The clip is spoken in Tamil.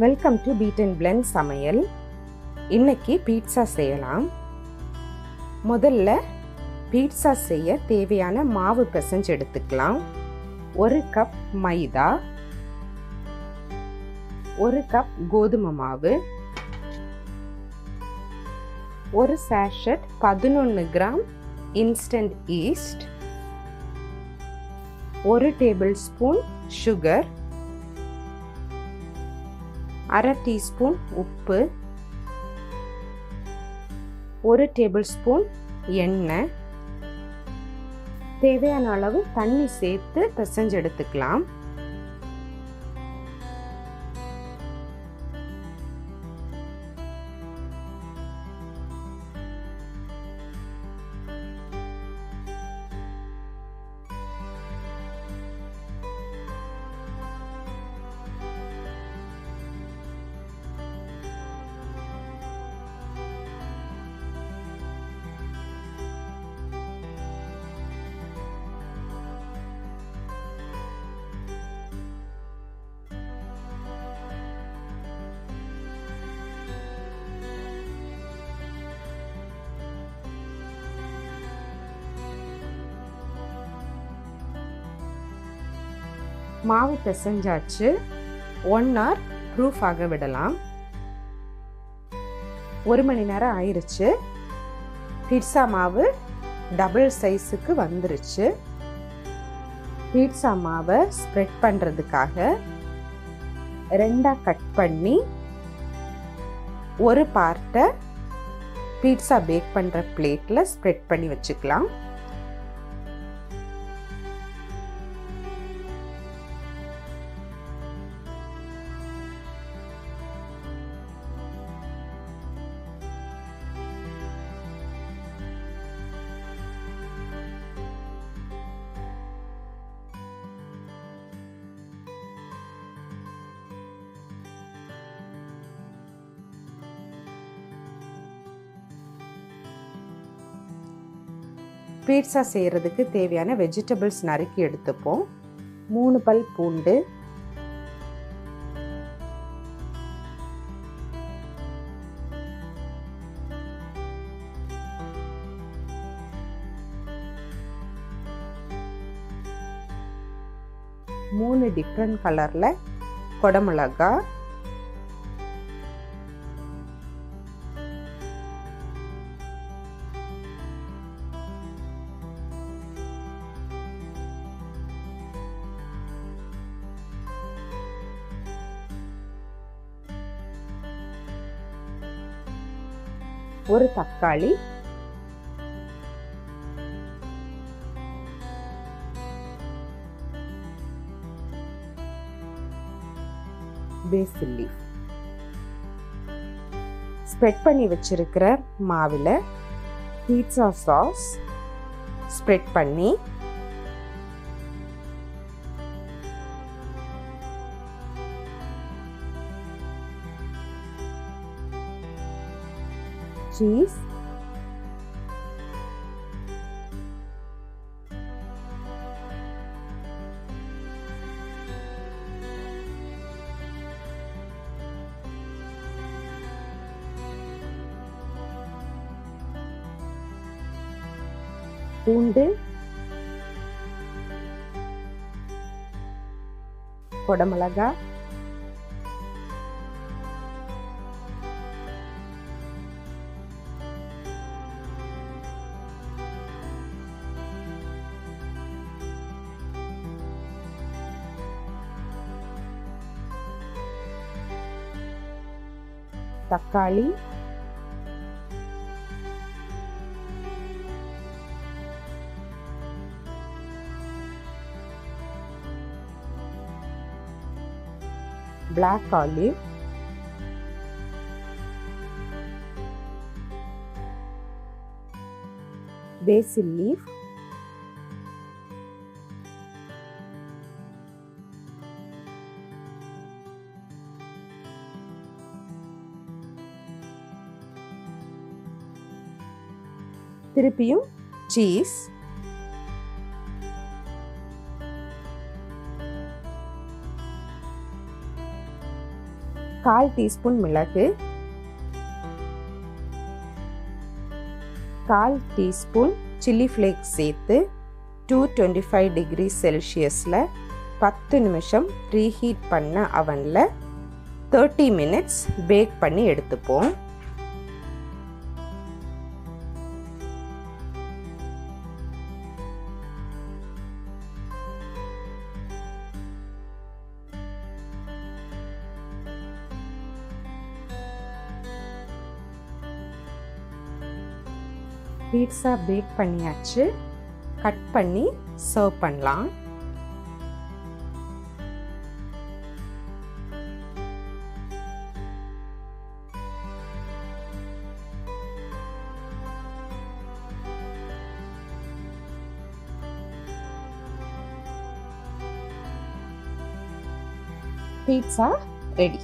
Welcome to beat and blend சமையல். இன்னைக்கு பீட்சா செய்யலாம். முதல்ல பீட்சா செய்ய தேவையான மாவு பிசைஞ்சு எடுத்துக்கலாம். 1 கப் மைதா, 1 கப் கோதுமை மாவு, 1 sachet 11 gram instant east, 1 table spoon sugar, 1/2 teaspoon உப்பு, 1 டேபிள் ஸ்பூன் எண்ணெய், தேவையான அளவு தண்ணி சேர்த்து பிசைஞ்சு எடுத்துக்கலாம். மாவு பிசைஞ்சாச்சு. 1 hour ப்ரூஃப் ஆக விடலாம். 1 மணி நேரம் ஆயிருச்சு. பீட்சா மாவு டபுள் சைஸுக்கு வந்துருச்சு. பீட்சா மாவை ஸ்ப்ரெட் பண்ணுறதுக்காக 2ஆக கட் பண்ணி ஒரு பார்ட்டை பீட்சா பேக் பண்ணுற பிளேட்டில் ஸ்ப்ரெட் பண்ணி வச்சுக்கலாம். பீட்சா செய்கிறதுக்கு தேவையான வெஜிடபிள்ஸ் நறுக்கி எடுத்துப்போம். 3 பல் பூண்டு, 3 டிஃப்ரெண்ட் கலரில் கொடமிளகா, ஒரு தக்காளி, பேசில் லீஃப். ஸ்ப்ரெட் பண்ணி வச்சிருக்கிற மாவில் பீட்சா சாஸ் ஸ்ப்ரெட் பண்ணி சீஸ், பூண்டு, கொடமிளகா, தக்காளி, black olive, basil leaf, திருப்பியும் சீஸ், 1/4 டீஸ்பூன் மிளகு, 1/4 டீஸ்பூன் சில்லி ஃப்ளேக்ஸ் சேர்த்து 225 டிகிரி செல்சியஸில் 10 நிமிஷம் ப்ரீஹீட் பண்ண அவனில் 30 மினிட்ஸ் பேக் பண்ணி எடுத்துப்போம். பீட்சா பேக் பண்ணியாச்சு. கட் பண்ணி சர்வ் பண்ணலாம். Pizza ready.